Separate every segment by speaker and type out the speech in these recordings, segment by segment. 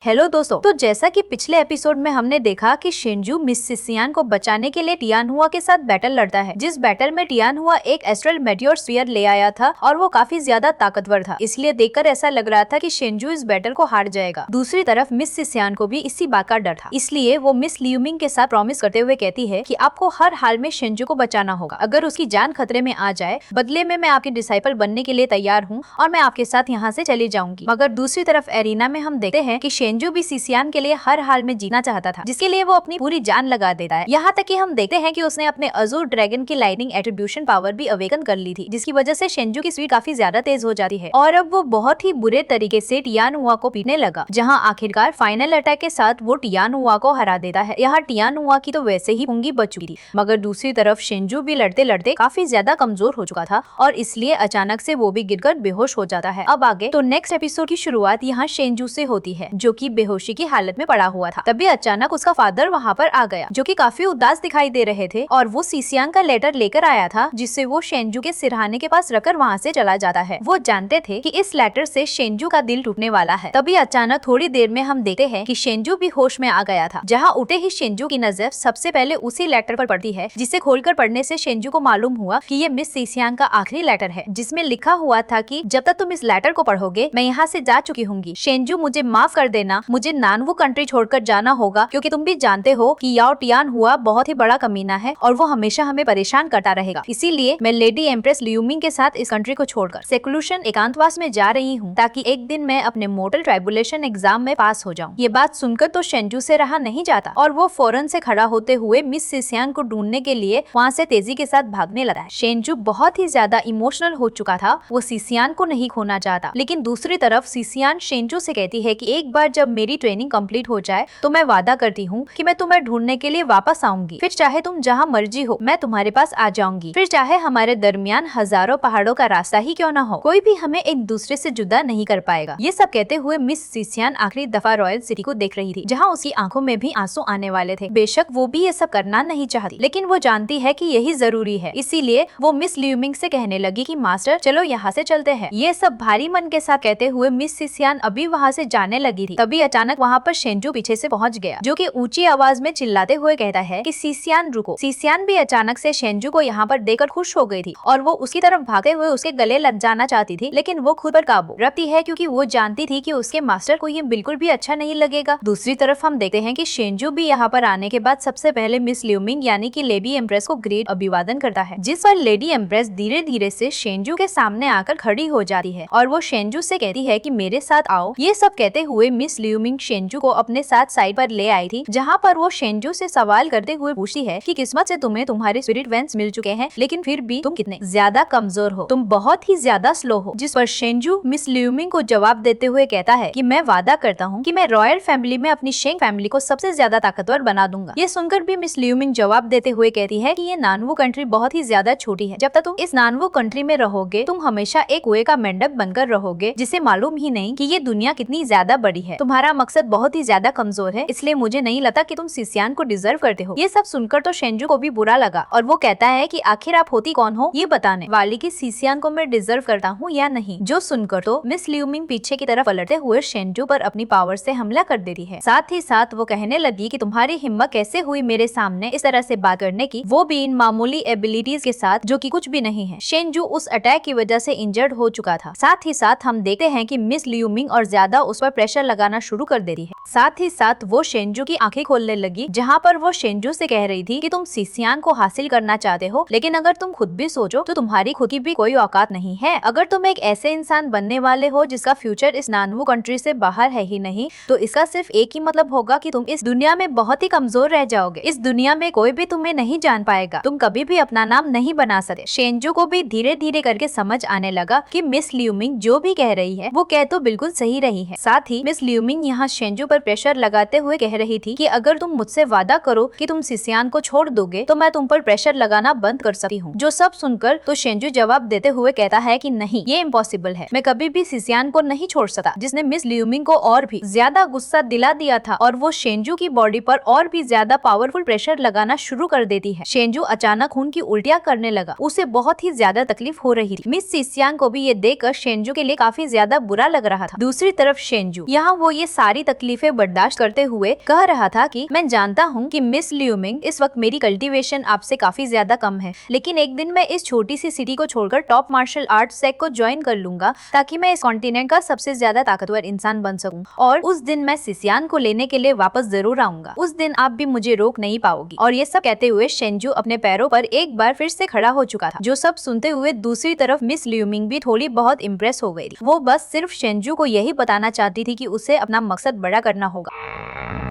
Speaker 1: Hello दोस्तों, तो जैसा कि पिछले एपिसोड में हमने देखा कि शिनजू मिस सिसियान को बचाने के लिए टियानहुआ के साथ बैटल लड़ता है, जिस बैटल में टियानहुआ एक एस्ट्रल मेटियोर स्फीयर ले आया था और वो काफी ज्यादा ताकतवर था, इसलिए देखकर ऐसा लग रहा था कि शिनजू इस बैटल को हार जाएगा। दूसरी तरफ मिस सिसियान को भी इसी बात का डर था, इसलिए वो मिस लियूमिंग के साथ प्रॉमिस करते हुए कहती है कि आपको हर हाल में शिनजू को बचाना होगा। अगर उसकी जान खतरे में आ जाए, बदले में मैं आपके डिसाइपल बनने के लिए तैयार हूँ और मैं आपके साथ यहाँ से चली जाऊंगी। मगर दूसरी तरफ एरिना में हम देखते हैं कि शिनजू भी सिसियान के लिए हर हाल में जीना चाहता था, जिसके लिए वो अपनी पूरी जान लगा देता है। यहाँ तक कि हम देखते हैं कि उसने अपने अजूर ड्रैगन की लाइटनिंग एट्रीब्यूशन पावर भी अवेकन कर ली थी, जिसकी वजह से शिनजू की स्पीड काफी ज्यादा तेज हो जाती है और अब वो बहुत ही बुरे तरीके से टियानहुआ को पीटने लगा, जहाँ आखिरकार फाइनल अटैक के साथ वो टियानहुआ को हरा देता है। यहाँ टियानहुआ की तो वैसे ही पुंगी बच चुकी थी, मगर दूसरी तरफ शिनजू भी लड़ते लड़ते काफी ज्यादा कमजोर हो चुका था और इसलिए अचानक से वो भी गिरकर बेहोश हो जाता है। अब आगे तो नेक्स्ट एपिसोड की शुरुआत यहाँ शिनजू से होती है, जो कि बेहोशी की हालत में पड़ा हुआ था। तभी अचानक उसका फादर वहाँ पर आ गया, जो कि काफी उदास दिखाई दे रहे थे, और वो सिसियान का लेटर लेकर आया था, जिससे वो शिनजू के सिरहाने के पास रखकर वहाँ से चला जाता है। वो जानते थे कि इस लेटर से शिनजू का दिल टूटने वाला है। तभी अचानक थोड़ी देर में हम देखते हैं कि शिनजू भी होश में आ गया था। जहाँ उठे ही शिनजू की नजर सबसे पहले उसी लेटर पर पड़ती है, जिसे खोलकर पढ़ने से शिनजू को मालूम हुआ कि ये मिस सिसियान का आखिरी लेटर है, जिसमें लिखा हुआ था कि जब तक तुम इस लेटर को पढ़ोगे मैं यहाँ से जा चुकी हूँगी। शिनजू, मुझे माफ कर देना, मुझे नानवू कंट्री छोड़कर जाना होगा, क्योंकि तुम भी जानते हो कि याओ टियानहुआ बहुत ही बड़ा कमीना है और वो हमेशा हमें परेशान करता रहेगा। इसीलिए मैं लेडी एम्प्रेस लियूमिंग के साथ इस कंट्री को छोड़कर सेक्लूशन एकांतवास में जा रही हूँ, ताकि एक दिन मैं अपने मोर्टल ट्राइबुलेशन एग्जाम में पास हो जाऊँ। ये बात सुनकर तो शिनजू से रहा नहीं जाता और वो फौरन से खड़ा होते हुए मिस सिसियान को ढूंढने के लिए वहाँ से तेजी के साथ भागने लगा है। शिनजू बहुत ही ज्यादा इमोशनल हो चुका था, वो सिसियान को नहीं खोना चाहता। लेकिन दूसरी तरफ सिसियान शिनजू से कहती है कि एक बार जब मेरी ट्रेनिंग कंप्लीट हो जाए तो मैं वादा करती हूँ कि मैं तुम्हें ढूंढने के लिए वापस आऊंगी, फिर चाहे तुम जहाँ मर्जी हो मैं तुम्हारे पास आ जाऊंगी, फिर चाहे हमारे दरमियान हजारों पहाड़ों का रास्ता ही क्यों न हो, कोई भी हमें एक दूसरे से जुदा नहीं कर पाएगा। ये सब कहते हुए मिस सिसियान आखिरी दफा रॉयल सिटी को देख रही थी, जहाँ उसकी आंखों में भी आंसू आने वाले थे। बेशक वो भी ये सब करना नहीं चाहती, लेकिन वो जानती है कि यही जरूरी है। इसीलिए वो मिस लियूमिंग से कहने लगी कि मास्टर चलो यहाँ से चलते हैं। ये सब भारी मन के साथ कहते हुए मिस सिसियान अभी वहाँ से जाने लगी थी, तभी अचानक वहाँ पर शिनजू पीछे से पहुँच गया, जो कि ऊंची आवाज में चिल्लाते हुए कहता है कि सिसियान रुको। सिसियान भी अचानक से शिनजू को यहाँ पर देखकर खुश हो गई थी और वो उसकी तरफ भागते हुए उसके गले लग जाना चाहती थी, लेकिन वो खुद पर काबू रखती है, क्योंकि वो जानती थी कि उसके मास्टर को ये बिल्कुल भी अच्छा नहीं लगेगा। दूसरी तरफ हम देखते हैं कि शिनजू भी यहाँ पर आने के बाद सबसे पहले मिस लियूमिंग यानी कि लेडी एम्प्रेस को ग्रेट अभिवादन करता है, जिस पर लेडी एम्प्रेस धीरे धीरे से शिनजू के सामने आकर खड़ी हो जाती है और वो शिनजू से कहती है कि मेरे साथ आओ। ये सब कहते हुए मिस लियूमिंग शिनजू को अपने साथ साइड पर ले आई थी, जहाँ पर वो शिनजू से सवाल करते हुए पूछती है कि किस्मत से तुम्हें तुम्हारे स्पिरिट वेंस मिल चुके हैं, लेकिन फिर भी तुम कितने ज्यादा कमजोर हो, तुम बहुत ही ज्यादा स्लो हो। जिस पर शिनजू मिस लियूमिंग को जवाब देते हुए कहता है कि मैं वादा करता हूँ कि मैं रॉयल फैमिली में अपनी शेंग फैमिली को सबसे ज्यादा ताकतवर बना दूंगा। ये सुनकर भी मिस लियूमिंग जवाब देते हुए कहती है कि ये नानवू कंट्री बहुत ही ज्यादा छोटी है, जब तक तुम इस नानवू कंट्री में रहोगे तुम हमेशा एक कुएं का मेंढक बनकर रहोगे, जिसे मालूम ही नहीं कि ये दुनिया कितनी ज्यादा बड़ी है। तुम्हारा मकसद बहुत ही ज्यादा कमजोर है, इसलिए मुझे नहीं लगता कि तुम सिसियान को डिजर्व करते हो। ये सब सुनकर तो शिनजू को भी बुरा लगा और वो कहता है कि आखिर आप होती कौन हो ये बताने वाली कि सिसियान को मैं डिजर्व करता हूँ या नहीं। जो सुनकर तो मिस लियूमिंग पीछे की तरफ पलटते हुए शिनजू पर अपनी पावर से हमला कर देती है। साथ ही साथ वो कहने लगी कि तुम्हारी हिम्मत कैसे हुई मेरे सामने इस तरह से बात करने की, वो भी इन मामूली एबिलिटीज के साथ जो कि कुछ भी नहीं है। शिनजू उस अटैक की वजह से इंजर्ड हो चुका था। साथ ही साथ हम देखते हैं कि मिस लियूमिंग और ज्यादा उस पर प्रेशर लगाना शुरू कर देती है। साथ ही साथ वो शिनजू की आंखें खोलने लगी, जहाँ पर वो शिनजू से कह रही थी कि तुम सिसियान को हासिल करना चाहते हो, लेकिन अगर तुम खुद भी सोचो तो तुम्हारी खुद की भी कोई औकात नहीं है। अगर तुम एक ऐसे इंसान बनने वाले हो जिसका फ्यूचर इस नानवू कंट्री से बाहर है ही नहीं, तो इसका सिर्फ एक ही मतलब होगा कि तुम इस दुनिया में बहुत ही कमजोर रह जाओगे। इस दुनिया में कोई भी तुम्हें नहीं जान पाएगा, तुम कभी भी अपना नाम नहीं बना सकते। शिनजू को भी धीरे धीरे करके समझ आने लगा कि मिस लियूमिंग जो भी कह रही है वो कह तो बिल्कुल सही रही है। साथ ही मिस लियूमिंग यहाँ शिनजू पर प्रेशर लगाते हुए कह रही थी कि अगर तुम मुझसे वादा करो कि तुम सिसियान को छोड़ दोगे तो मैं तुम पर प्रेशर लगाना बंद कर सकती हूँ। जो सब सुनकर तो शिनजू जवाब देते हुए कहता है कि नहीं, ये इम्पॉसिबल है, मैं कभी भी सिसियान को नहीं छोड़ सकता, जिसने मिस लियूमिंग को और भी ज्यादा गुस्सा दिला दिया था और वो शिनजू की बॉडी पर और भी ज्यादा पावरफुल प्रेशर लगाना शुरू कर देती है। शिनजू अचानक खून की उल्टियां करने लगा, उसे बहुत ही ज्यादा तकलीफ हो रही थी। मिस सिसियान को भी ये देखकर शिनजू के लिए काफी ज्यादा बुरा लग रहा था। दूसरी तरफ शिनजू यहाँ वो वो ये सारी तकलीफें बर्दाश्त करते हुए कह रहा था कि मैं जानता हूँ कि मिस ल्यूमिंग इस वक्त मेरी कल्टीवेशन आपसे काफी ज्यादा कम है, लेकिन एक दिन मैं इस छोटी सी सिटी को छोड़कर टॉप मार्शल आर्ट सेक को ज्वाइन कर लूंगा ताकि मैं इस कॉन्टिनेंट का सबसे ज्यादा ताकतवर इंसान बन सकूं, और उस दिन मैं सिसियान को लेने के लिए वापस जरूर आऊंगा। उस दिन आप भी मुझे रोक नहीं पाओगी। और ये सब कहते हुए शेंजू अपने पैरों पर एक बार फिर से खड़ा हो चुका था। जो सब सुनते हुए दूसरी तरफ मिस ल्यूमिंग भी थोड़ी बहुत इम्प्रेस हो गई थी। वो बस सिर्फ शेंजू को यही बताना चाहती थी कि उसे अपना मकसद बड़ा करना होगा,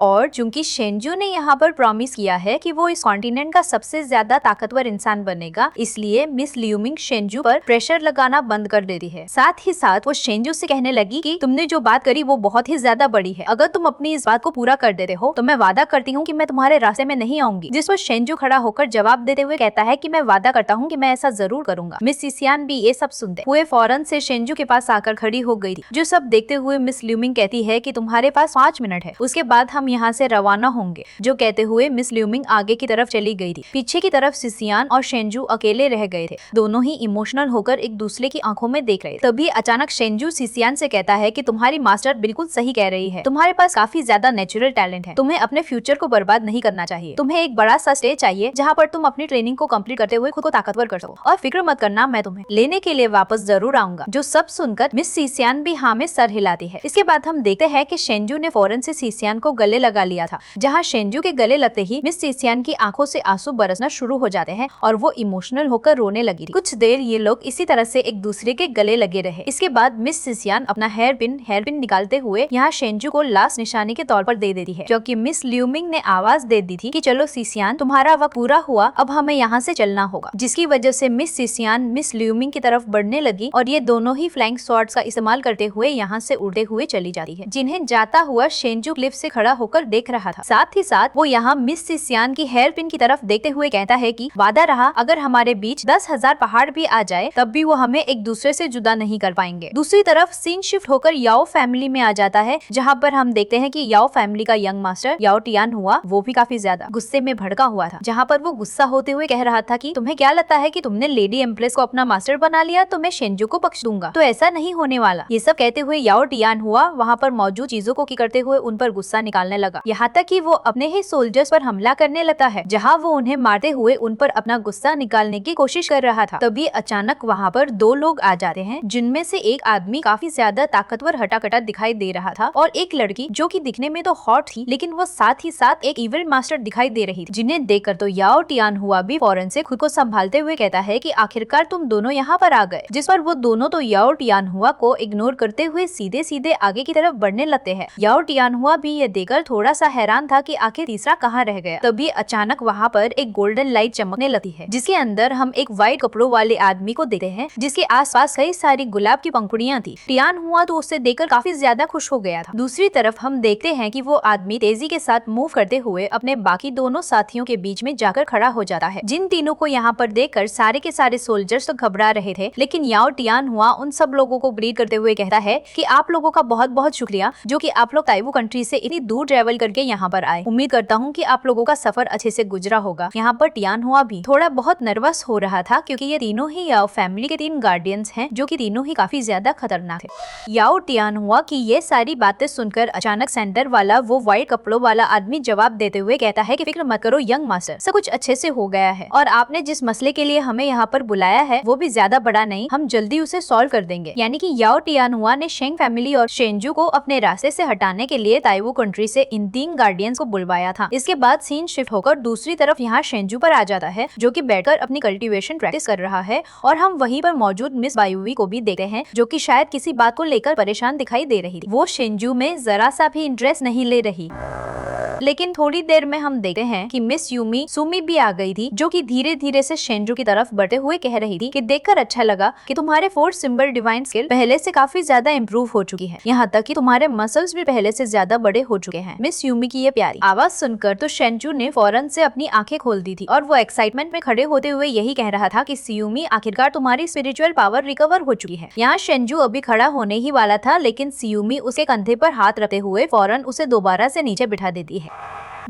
Speaker 1: और चूंकि शेंजू ने यहाँ पर प्रॉमिस किया है कि वो इस कॉन्टिनेंट का सबसे ज्यादा ताकतवर इंसान बनेगा, इसलिए मिस ल्यूमिंग शेंजू पर प्रेशर लगाना बंद कर देती है। साथ ही साथ वो शेंजू से कहने लगी कि तुमने जो बात करी वो बहुत ही ज्यादा बड़ी है, अगर तुम अपनी इस बात को पूरा कर देते हो तो मैं वादा करती हूँ कि मैं तुम्हारे रास्ते में नहीं आऊंगी। जिस पर शेंजू खड़ा होकर जवाब देते हुए कहता है कि मैं वादा करता हूँ कि मैं ऐसा जरूर करूंगा। मिस सिसियान भी ये सब सुनते हुए फौरन से शेंजू के पास आकर खड़ी हो गई थी। जो सब देखते हुए मिस ल्यूमिंग कहती है कि तुम्हारे पास 5 मिनट है, उसके बाद हम यहाँ से रवाना होंगे। जो कहते हुए मिस ल्यूमिंग आगे की तरफ चली गई थी। पीछे की तरफ सिसियान और शेंजू अकेले रह गए थे। दोनों ही इमोशनल होकर एक दूसरे की आंखों में देख रहे थे। तभी अचानक शेंजू सिसियान से कहता है कि तुम्हारी मास्टर बिल्कुल सही कह रही है, तुम्हारे पास काफी ज्यादा नेचुरल टैलेंट है, तुम्हें अपने फ्यूचर को बर्बाद नहीं करना चाहिए। तुम्हें एक बड़ा सा स्टेज चाहिए जहाँ पर तुम अपनी ट्रेनिंग को कंप्लीट करते हुए खुद को ताकतवर कर सको, और फिक्र मत करना, मैं तुम्हें लेने के लिए वापस जरूर आऊंगा। जो सब सुनकर मिस सिसियान भी हाँ में सर हिलाती है। इसके बाद हम देखते हैं कि शेंजू ने फौरन से सिसियान को गले लगा लिया था। जहाँ शेंजू के गले लगते ही मिस सिसियान की आंखों से आंसू बरसना शुरू हो जाते हैं और वो इमोशनल होकर रोने लगी थी। कुछ देर ये लोग इसी तरह से एक दूसरे के गले लगे रहे। इसके बाद मिस सिसियान अपना हेयर पिन निकालते हुए यहाँ शेंजू को लास्ट निशानी के तौर पर दे देती है, क्योंकि मिस ल्यूमिंग ने आवाज दे दी थी कि चलो सिसियान, तुम्हारा वक्त पूरा हुआ, अब हमें यहाँ से चलना होगा। जिसकी वजह से मिस सिसियान मिस ल्यूमिंग की तरफ बढ़ने लगी और ये दोनों ही फ्लाइंग स्वॉर्ड्स का इस्तेमाल करते हुए यहाँ से उड़ते हुए चली जाती है, जिन्हें जाता हुआ शेंजू क्लिफ से खड़ा होकर देख रहा था। साथ ही साथ वो यहाँ मिस सिसियान की हेयर पिन की तरफ देखते हुए कहता है कि वादा रहा, अगर हमारे बीच 10,000 पहाड़ भी आ जाए तब भी वो हमें एक दूसरे से जुदा नहीं कर पाएंगे। दूसरी तरफ सीन शिफ्ट होकर याओ फैमिली में आ जाता है, जहाँ पर हम देखते हैं कि याओ फैमिली का यंग मास्टर याओ टियान हुआ, वो भी काफी ज्यादा गुस्से में भड़का हुआ था। जहाँ पर वो गुस्सा होते हुए कह रहा था कि तुम्हें क्या लगता है कि तुमने लेडी एम्प्रेस को अपना मास्टर बना लिया तो मैं शेंजू को बख्श दूंगा, तो ऐसा नहीं होने वाला। ये सब कहते हुए याओ टियान हुआ वहाँ पर मौजूद चीजों को करते हुए उन पर गुस्सा निकालने लगा, यहाँ तक कि वो अपने ही सोल्जर्स पर हमला करने लगता है, जहाँ वो उन्हें मारते हुए उन पर अपना गुस्सा निकालने की कोशिश कर रहा था। तभी अचानक वहाँ पर 2 लोग आ जाते हैं, जिनमें से एक आदमी काफी ज्यादा ताकतवर हटा-कटा दिखाई दे रहा था और एक लड़की जो कि दिखने में तो हॉट थी लेकिन वो साथ ही साथ एक इवेंट मास्टर दिखाई दे रही थी, जिन्हें देखकर तो याओ टियान हुआ भी फौरन से खुद को संभालते हुए कहता है कि आखिरकार तुम दोनों यहाँ पर आ गए। जिस पर वो दोनों तो याओ टियान हुआ को इग्नोर करते हुए सीधे सीधे आगे की तरफ बढ़ने लगते हैं। याओ टियान हुआ भी ये देखकर थोड़ा सा हैरान था कि आखिर तीसरा कहाँ रह गया। तभी अचानक वहाँ पर एक गोल्डन लाइट चमकने लगती है, जिसके अंदर हम एक व्हाइट कपड़ों वाले आदमी को देखते हैं, जिसके आसपास कई सारी गुलाब की पंखुड़ियाँ थी। टियान हुआ तो उससे देखकर काफी ज्यादा खुश हो गया था। दूसरी तरफ हम देखते हैं कि वो आदमी तेजी के साथ मूव करते हुए अपने बाकी दोनों साथियों के बीच में जाकर खड़ा हो जाता है। जिन तीनों को यहाँ पर देखकर सारे के सारे सोल्जर्स तो घबरा रहे थे, लेकिन याओ टियान हुआ उन सब लोगों को ग्रीट करते हुए कहता है कि आप लोगों का बहुत बहुत शुक्रिया, जो कि आप लोग ताइवू कंट्री से इतनी दूर ट्रेवल करके यहाँ पर आए। उम्मीद करता हूँ कि आप लोगों का सफर अच्छे से गुजरा होगा। यहाँ पर टियान हुआ भी थोड़ा बहुत नर्वस हो रहा था, क्योंकि ये तीनों ही याओ फैमिली के 3 गार्डियंस हैं, जो कि तीनों ही काफी ज्यादा खतरनाक थे। याओ टियान हुआ की ये सारी बातें सुनकर अचानक सेंटर वाला वो व्हाइट कपड़ों वाला आदमी जवाब देते हुए कहता है कि फिक्र मत करो यंग मास्टर, सब कुछ अच्छे से हो गया है और आपने जिस मसले के लिए हमें यहाँ पर बुलाया है वो भी ज्यादा बड़ा नहीं, हम जल्दी उसे सॉल्व कर देंगे। यानी कि याओ टियान हुआ ने शेंग फैमिली और शेंजू को अपने रास्ते से हटाने के लिए ताइवू कंट्री से इन 3 गार्डियंस को बुलवाया था। इसके बाद सीन शिफ्ट होकर दूसरी तरफ यहाँ शेंजू पर आ जाता है, जो कि बैठकर अपनी कल्टीवेशन प्रैक्टिस कर रहा है, और हम वहीं पर मौजूद मिस बायुवी को भी देखते हैं, जो कि शायद किसी बात को लेकर परेशान दिखाई दे रही थी। वो शेंजू में जरा सा भी इंटरेस्ट नहीं ले रही। लेकिन थोड़ी देर में हम देखते हैं कि मिस सुमी भी आ गई थी, जो कि धीरे धीरे से शेंजू की तरफ बढ़ते हुए कह रही थी कि देखकर अच्छा लगा कि तुम्हारे 4 सिंबल डिवाइन स्किल पहले से काफी ज्यादा इम्प्रूव हो चुकी है, यहाँ तक कि तुम्हारे मसल्स भी पहले से ज्यादा बड़े हो चुके हैं। मिस यूमी की ये प्यारी आवाज सुनकर तो शेंजू ने फौरन से अपनी आंखें खोल दी थी और वो एक्साइटमेंट में खड़े होते हुए यही कह रहा था कि सियुमी आखिरकार तुम्हारी स्पिरिचुअल पावर रिकवर हो चुकी है। यहाँ शेंजू अभी खड़ा होने ही वाला था, लेकिन सियुमी उसके कंधे पर हाथ रखते हुए फौरन उसे दोबारा से नीचे बिठा देती है।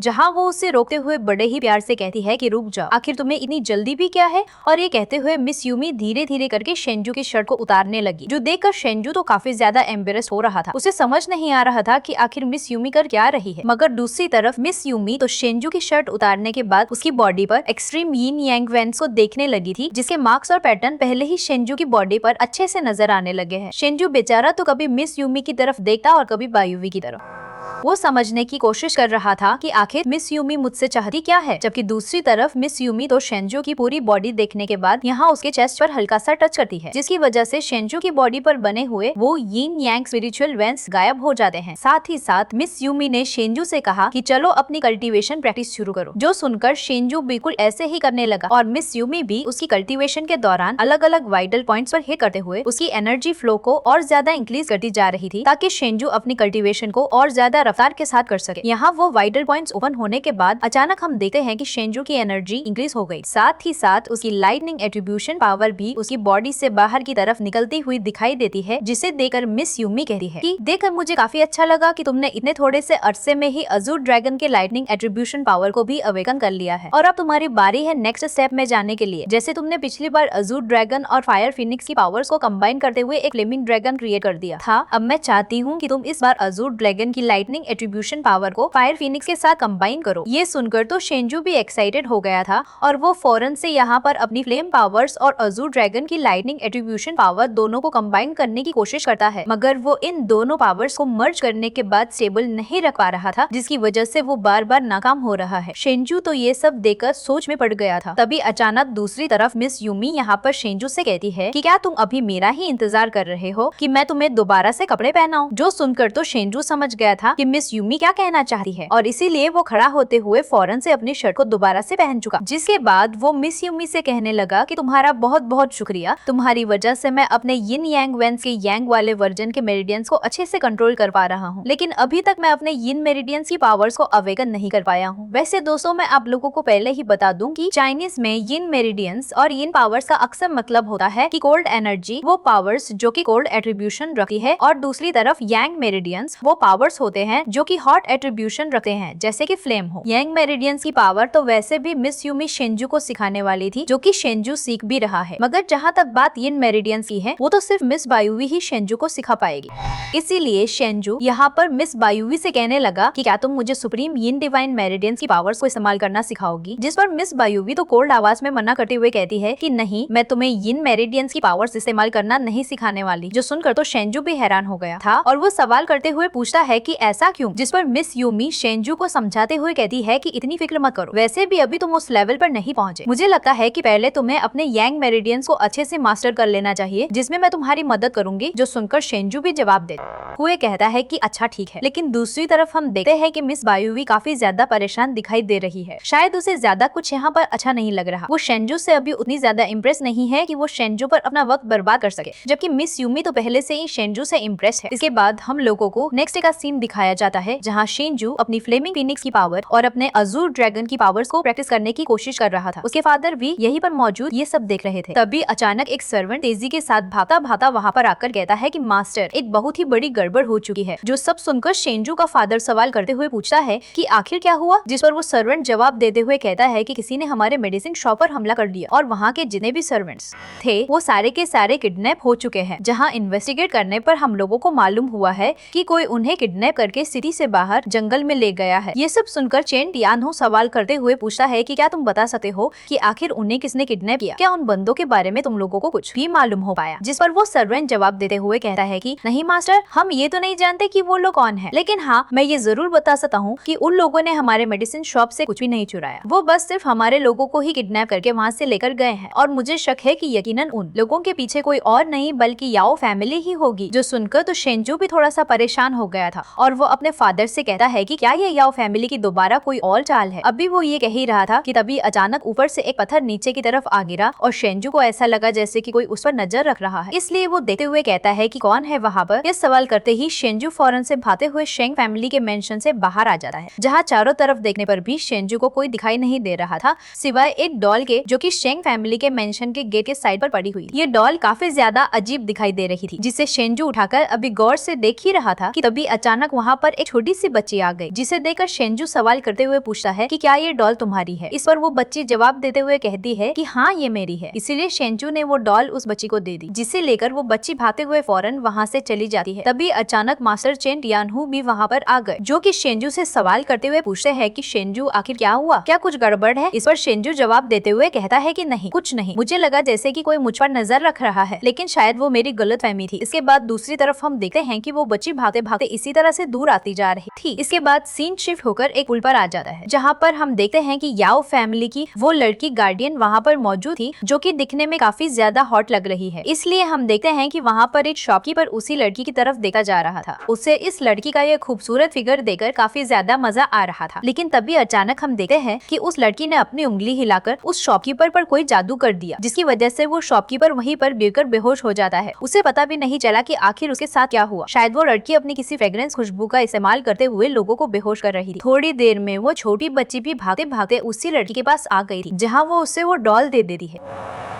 Speaker 1: जहाँ वो उसे रोकते हुए बड़े ही प्यार से कहती है कि रुक जाओ, आखिर तुम्हें इतनी जल्दी भी क्या है। और ये कहते हुए मिस यूमी धीरे धीरे करके शेंजू की शर्ट को उतारने लगी, जो देखकर शेंजू तो काफी ज्यादा एम्बेरस हो रहा था। उसे समझ नहीं आ रहा था कि आखिर मिस यूमी कर क्या रही है। मगर दूसरी तरफ मिस यूमी तो शेंजू की शर्ट उतारने के बाद उसकी बॉडी पर एक्सट्रीम यिन यांग वेंस को देखने लगी थी, जिसके मार्क्स और पैटर्न पहले ही शेंजू की बॉडी पर अच्छे से नजर आने लगे हैं। शेंजू बेचारा तो कभी मिस यूमी की तरफ देखता और कभी बायुवी की तरफ। वो समझने की कोशिश कर रहा था कि आखिर मिस यूमी मुझसे चाहती क्या है, जबकि दूसरी तरफ मिस यूमी तो शेंजू की पूरी बॉडी देखने के बाद यहाँ उसके चेस्ट पर हल्का सा टच करती है, जिसकी वजह से शेंजू की बॉडी पर बने हुए वो यिन यांग स्पिरिचुअल वेंस गायब हो जाते हैं। साथ ही साथ मिस यूमी ने शेंजू से कहा कि चलो अपनी कल्टीवेशन प्रैक्टिस शुरू करो, जो सुनकर शेंजू बिल्कुल ऐसे ही करने लगा और मिस यूमी भी उसकी कल्टीवेशन के दौरान अलग अलग वाइटल पॉइंट्स पर हिट करते हुए उसकी एनर्जी फ्लो को और ज्यादा इंक्रीज करती जा रही थी, ताकि शेंजू अपनी कल्टीवेशन को और ज्यादा रफ्तार के साथ कर सके। यहाँ वो वाइटल पॉइंट्स ओपन होने के बाद अचानक हम देखते हैं कि शेंजू की एनर्जी इंक्रीज हो गई। साथ ही साथ उसकी लाइटनिंग एट्रीब्यूशन पावर भी उसकी बॉडी से बाहर की तरफ निकलती हुई दिखाई देती है, जिसे देखकर मिस यूमी कहती है कि देखकर मुझे काफी अच्छा लगा कि तुमने इतने थोड़े से अरसे में ही अजूर ड्रैगन के लाइटनिंग एट्रीब्यूशन पावर को भी अवेकन कर लिया है, और अब तुम्हारी बारी है नेक्स्ट स्टेप में जाने के लिए। जैसे तुमने पिछली बार अजूर ड्रैगन और फायर फिनिक्स की पावर्स को कंबाइन करते हुए एक फ्लेमिंग ड्रैगन क्रिएट कर दिया था, अब मैं चाहती हूँ कि तुम इस बार अजूर ड्रैगन की लाइटनिंग एट्रीब्यूशन पावर को फायर फिनिक्स के साथ कंबाइन करो। ये सुनकर तो शेंजू भी एक्साइटेड हो गया था और वो फौरन से यहाँ पर अपनी फ्लेम पावर्स और अजूर ड्रैगन की लाइटनिंग एट्रीब्यूशन पावर दोनों को कंबाइन करने की कोशिश करता है, मगर वो इन दोनों पावर्स को मर्ज करने के बाद स्टेबल नहीं रख पा रहा था, जिसकी वजह से वो बार बार नाकाम हो रहा है। शेंजू तो ये सब देखकर सोच में पड़ गया था। तभी अचानक दूसरी तरफ मिस यूमी यहाँ पर शेंजू से कहती है कि क्या तुम अभी मेरा ही इंतजार कर रहे हो कि मैं तुम्हें दोबारा से कपड़े पहनाऊं? जो सुनकर तो शेंजू समझ गया था कि मिस यूमी क्या कहना चाहती है, और इसीलिए वो खड़ा होते हुए फौरन से अपनी शर्ट को दोबारा से पहन चुका, जिसके बाद वो मिस यूमी से कहने लगा कि तुम्हारा बहुत बहुत शुक्रिया, तुम्हारी वजह से मैं अपने यिन यांग वेंस के यांग वाले वर्जन के मेरिडियंस को अच्छे से कंट्रोल कर पा रहा हूँ, लेकिन अभी तक मैं अपने यिन मेरिडियंस की पावर्स को अवेकन नहीं कर पाया हूँ। वैसे दोस्तों, मैं आप लोगों को पहले ही बता दूं कि चाइनीज में यिन मेरिडियंस और यिन पावर्स का अक्सर मतलब होता है कि कोल्ड एनर्जी वो पावर्स जो कि कोल्ड एट्रीब्यूशन रखती है, और दूसरी तरफ यांग मेरिडियंस वो पावर्स होते हैं जो कि हॉट एट्रीब्यूशन रखते हैं, जैसे कि फ्लेम हो। यांग मेरिडियंस की पावर तो वैसे भी मिस यूमी शेंजू को सिखाने वाली थी, जो कि शेंजू सीख भी रहा है, मगर जहाँ तक बात यिन मेरिडियंस की है, वो तो सिर्फ मिस बायुवी ही शेंजू को सिखा पाएगी। इसीलिए शेंजू यहाँ पर मिस बायुवी से कहने लगा कि क्या तुम मुझे सुप्रीम यिन डिवाइन मेरिडियंस की पावर्स को इस्तेमाल करना सिखाओगी, जिस पर मिस बायुवी तो कोल्ड आवाज में मना करते हुए कहती है कि नहीं, मैं तुम्हें यिन मेरिडियंस की पावर्स इस्तेमाल करना नहीं सिखाने वाली। जो सुनकर तो शेंजू भी हैरान हो गया था और वो सवाल करते हुए पूछता है कि ऐसा क्यों, जिस पर मिस यूमी शेंजू को समझाते हुए कहती है कि इतनी फिक्र मत करो, वैसे भी अभी तुम उस लेवल पर नहीं पहुंचे। मुझे लगता है कि पहले तुम्हें अपने यांग मेरिडियंस को अच्छे से मास्टर कर लेना चाहिए, जिसमें मैं तुम्हारी मदद करूंगी। जो सुनकर शेंजू भी जवाब दे हुए कहता है कि अच्छा ठीक है, लेकिन दूसरी तरफ हम देखते हैं कि मिस बायुवी काफी ज्यादा परेशान दिखाई दे रही है। शायद उसे ज्यादा कुछ यहाँ पर अच्छा नहीं लग रहा। वो शेंजू से अभी उतनी ज्यादा इम्प्रेस नहीं है कि वो शेंजू पर अपना वक्त बर्बाद कर सके, जबकि मिस यूमी तो पहले से ही शेंजू से इम्प्रेस है। इसके बाद हम लोगों को नेक्स्ट डे का सीन दिखाया जाता है, जहाँ शेंजू अपनी फ्लेमिंग फिनिक्स की पावर और अपने अजूर ड्रैगन की पावर्स को प्रैक्टिस करने की कोशिश कर रहा था। उसके फादर भी यहीं पर मौजूद ये सब देख रहे थे। तभी अचानक एक सर्वेंट तेजी के साथ भागता भागता वहाँ पर आकर कहता है कि मास्टर, एक बहुत ही बड़ी गड़बड़ हो चुकी है। जो सब सुनकर शेंजू का फादर सवाल करते हुए पूछता है कि आखिर क्या हुआ, जिस पर वो सर्वेंट जवाब देते हुए कहता है कि किसी ने हमारे मेडिसिन शॉप पर हमला कर दिया और वहाँ के जितने भी सर्वेंट्स थे वो सारे के सारे किडनैप हो चुके हैं। जहाँ इन्वेस्टिगेट करने पर हम लोगों को मालूम हुआ है कि कोई उन्हें किडनैप करके सिटी से बाहर जंगल में ले गया है। ये सब सुनकर चेन टियानहो सवाल करते हुए पूछता है कि क्या तुम बता सकते हो कि आखिर उन्हें किसने किडनैप किया? क्या उन बंदों के बारे में तुम लोगों को कुछ भी मालूम हो पाया? जिस पर वो सर्वेंट जवाब देते हुए कहता है कि नहीं मास्टर, हम ये तो नहीं जानते कि वो लोग कौन है, लेकिन हाँ, मैं ये जरूर बता सकता हूँ कि उन लोगों ने हमारे मेडिसिन शॉप से कुछ भी नहीं चुराया। वो बस सिर्फ हमारे लोगों को ही किडनैप करके वहाँ से लेकर गए हैं, और मुझे शक है कि यकीनन उन लोगों के पीछे कोई और नहीं बल्कि याओ फैमिली ही होगी। जो सुनकर तो शेंजू भी थोड़ा सा परेशान हो गया था और वो अपने फादर से कहता है कि क्या ये याओ फैमिली की दोबारा कोई और चाल है। अभी वो ये कह ही रहा था कि तभी अचानक ऊपर से एक पत्थर नीचे की तरफ आ गिरा और शेंजू को ऐसा लगा जैसे कि कोई उस पर नजर रख रहा है, इसलिए वो देखते हुए कहता है कि कौन है वहाँ पर। ये सवाल करते ही शेंजू फौरन से भागते हुए शेंग फैमिली के मेंशन से बाहर आ जाता है, जहाँ चारों तरफ देखने पर भी शेंजू को कोई दिखाई नहीं दे रहा था सिवाय एक डॉल के, जो कि शेंग फैमिली के मेंशन के गेट के साइड पर पड़ी हुई। ये डॉल काफी ज्यादा अजीब दिखाई दे रही थी, जिसे शेंजू उठाकर अभी गौर से देख ही रहा था कि तभी अचानक वहाँ पर एक छोटी सी बच्ची आ गई, जिसे देखकर शेंजू सवाल करते हुए पूछता है कि क्या ये डॉल तुम्हारी है। इस पर वो बच्ची जवाब देते हुए कहती है कि हाँ ये मेरी है। इसीलिए शेंजू ने वो डॉल उस बच्ची को दे दी, जिसे लेकर वो बच्ची भागते हुए फौरन वहाँ से चली जाती है। तभी अचानक मास्टर चेन टियानहू भी वहाँ पर आ गए, जो कि शेंजू से सवाल करते हुए पूछते हैं कि शेंजू आखिर क्या हुआ, क्या कुछ गड़बड़ है। इस पर शेंजू जवाब देते हुए कहता है कि नहीं कुछ नहीं, मुझे लगा जैसे कि कोई मुझ पर नजर रख रहा है, लेकिन शायद वो मेरी गलतफहमी थी। इसके बाद दूसरी तरफ हम देखते हैं कि वो बच्ची भागते भागते इसी तरह से दूर आती जा रही थी। इसके बाद सीन शिफ्ट होकर एक पुल पर आ जाता है, जहाँ पर हम देखते हैं कि याओ फैमिली की वो लड़की गार्डियन वहाँ पर मौजूद थी, जो कि दिखने में काफी ज्यादा हॉट लग रही है। इसलिए हम देखते हैं कि वहाँ पर एक शॉपकीपर उसी लड़की की तरफ देखा जा रहा था। उसे इस लड़की का ये खूबसूरत फिगर देखकर काफी ज्यादा मजा आ रहा था। लेकिन तभी अचानक हम देखते हैं कि उस लड़की ने अपनी उंगली हिलाकर उस शॉपकीपर पर कोई जादू कर दिया, जिसकी वजह से वो शॉपकीपर वहीं पर गिरकर बेहोश हो जाता है। उसे पता भी नहीं चला कि आखिर उसके साथ क्या हुआ। शायद वो लड़की अपनी किसी फ्रेग्रेंस खुशबू का इस्तेमाल करते हुए लोगों को बेहोश कर रही थी। थोड़ी देर में वो छोटी बच्ची भी भागते भागते उसी लड़की के पास आ गई थी, जहाँ वो उससे वो डॉल दे देती है।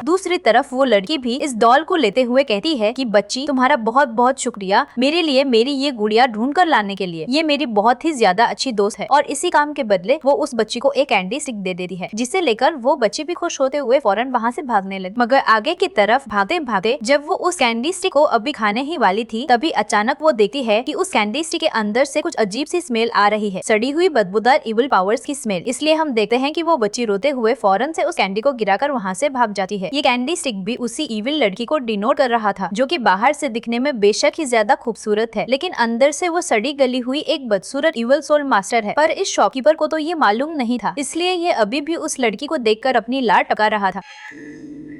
Speaker 1: दूसरी तरफ वो लड़की भी इस डॉल को लेते हुए कहती है कि बच्ची तुम्हारा बहुत बहुत शुक्रिया मेरे लिए मेरी ये गुड़िया ढूंढ कर लाने के लिए। ये मेरी बहुत ही ज्यादा अच्छी दोस्त है। और इसी काम के बदले वो उस बच्ची को एक कैंडी स्टिक दे देती है, जिसे लेकर वो बच्ची भी खुश होते हुए फौरन वहाँ से भागने लगी। मगर आगे की तरफ भागते भागते जब वो उस कैंडी स्टिक को अभी खाने ही वाली थी, तभी अचानक वो देखती है कि उस कैंडी स्टिक के अंदर से कुछ अजीब सी स्मेल आ रही है, सड़ी हुई बदबूदार इविल पावर्स की स्मेल। इसलिए हम देखते हैं कि वो बच्ची रोते हुए फौरन से उस कैंडी को गिराकर वहाँ से भाग जाती है। ये कैंडी स्टिक भी उसी इविल लड़की को डिनोट कर रहा था, जो कि बाहर से दिखने में बेशक ही ज्यादा खूबसूरत है, लेकिन अंदर से वो सड़ी गली हुई एक बदसूरत इविल सोल मास्टर है। पर इस शॉपकीपर को तो ये मालूम नहीं था, इसलिए ये अभी भी उस लड़की को देखकर अपनी लार टका रहा था।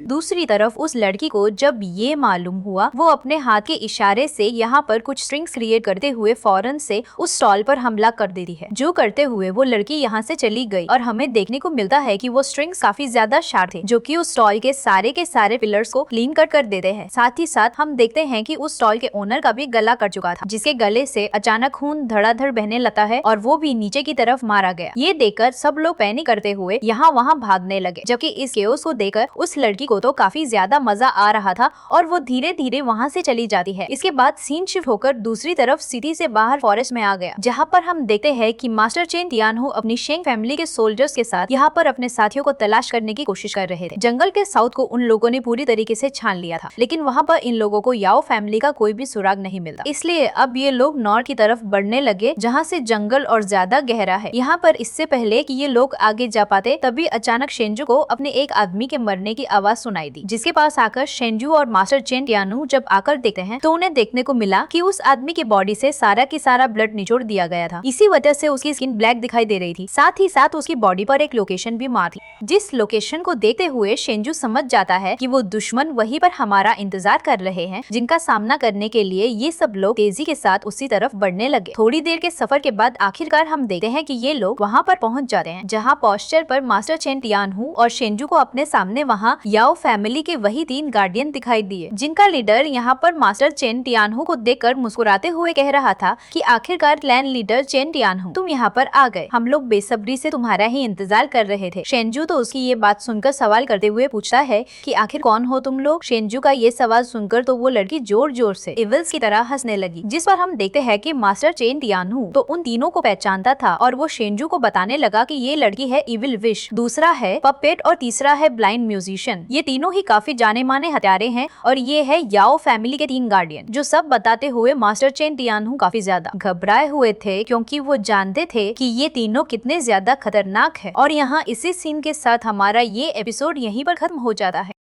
Speaker 1: दूसरी तरफ उस लड़की को जब ये मालूम हुआ, वो अपने हाथ के इशारे से यहाँ पर कुछ स्ट्रिंग्स क्रिएट करते हुए फौरन से उस स्टॉल पर हमला कर देती है, जो करते हुए वो लड़की यहाँ से चली गई। और हमें देखने को मिलता है कि वो स्ट्रिंग्स काफी ज्यादा शार्प थे, जो कि उस स्टॉल के सारे पिलर्स को क्लीन कट कर देते हैं। साथ ही साथ हम देखते हैं कि उस स्टॉल के ओनर का भी गला कट चुका था, जिसके गले से अचानक खून धड़ाधड़ बहने लगता है और वो भी नीचे की तरफ मारा गया। ये देखकर सब लोग पैनिक करते हुए यहाँ वहाँ भागने लगे, जबकि इस केओस को देखकर उस लड़की को तो काफी ज्यादा मजा आ रहा था और वो धीरे धीरे वहाँ से चली जाती है। इसके बाद सीन शिफ्ट होकर दूसरी तरफ सिटी से बाहर फॉरेस्ट में आ गया, जहाँ पर हम देखते हैं कि मास्टर चेन टियानहू अपनी शेंग फैमिली के सोल्जर्स के साथ यहाँ पर अपने साथियों को तलाश करने की कोशिश कर रहे थे। जंगल के साउथ को उन लोगों ने पूरी तरीके से छान लिया था, लेकिन वहाँ पर इन लोगों को याओ फैमिली का कोई भी सुराग नहीं मिलता। इसलिए अब ये लोग नॉर्थ की तरफ बढ़ने लगे, जहाँ से जंगल और ज्यादा गहरा है। यहाँ पर इससे पहले कि ये लोग आगे जा पाते, तभी अचानक शेंजू को अपने एक आदमी के मरने की आवाज सुनाई दी, जिसके पास आकर शेंजू और मास्टर चेन टियानहू जब आकर देखते हैं तो उन्हें देखने को मिला कि उस आदमी की बॉडी से सारा की सारा ब्लड निचोड़ दिया गया था। इसी वजह से उसकी स्किन ब्लैक दिखाई दे रही थी। साथ ही साथ उसकी बॉडी पर एक लोकेशन भी मार थी, जिस लोकेशन को देखते हुए शेंजू समझ जाता है कि वो दुश्मन वहीं पर हमारा इंतजार कर रहे हैं, जिनका सामना करने के लिए ये सब लोग तेजी के साथ उसी तरफ बढ़ने लगे। थोड़ी देर के सफर के बाद आखिरकार हम देखते हैं कि ये लोग वहाँ पर पहुँच जाते हैं, जहाँ पोस्टर पर मास्टर चेन टियानहू और शेंजू को अपने सामने वहाँ याओ फैमिली के वही 3 गार्डियन दिखाई दिए, जिनका लीडर यहाँ पर मास्टर चेन टियानहू को देखकर मुस्कुराते हुए कह रहा था कि आखिरकार क्लैन लीडर चेन टियानहू, तुम यहाँ पर आ गए, हम लोग बेसब्री से तुम्हारा ही इंतजार कर रहे थे। शेंजू तो उसकी ये बात सुनकर सवाल करते हुए पूछता है कि आखिर कौन हो तुम लोग। शेंजू का ये सवाल सुनकर तो वो लड़की जोर जोर से इविल्स की तरह हंसने लगी, जिस पर हम देखते हैं कि मास्टर चेन टियानहू तो उन तीनों को पहचानता था और वो शेंजू को बताने लगा कि ये लड़की है इविल विश, दूसरा है पपेट और तीसरा है ब्लाइंड म्यूजिशियन। ये तीनों ही काफी जाने माने हत्यारे हैं और ये है याओ फैमिली के 3 गार्डियन। जो सब बताते हुए मास्टर चेन टियानहू काफी ज्यादा घबराए हुए थे, क्योंकि वो जानते थे कि ये तीनों कितने ज्यादा खतरनाक है। और यहाँ इसी सीन के साथ हमारा ये एपिसोड यहीं पर खत्म हो जाता है।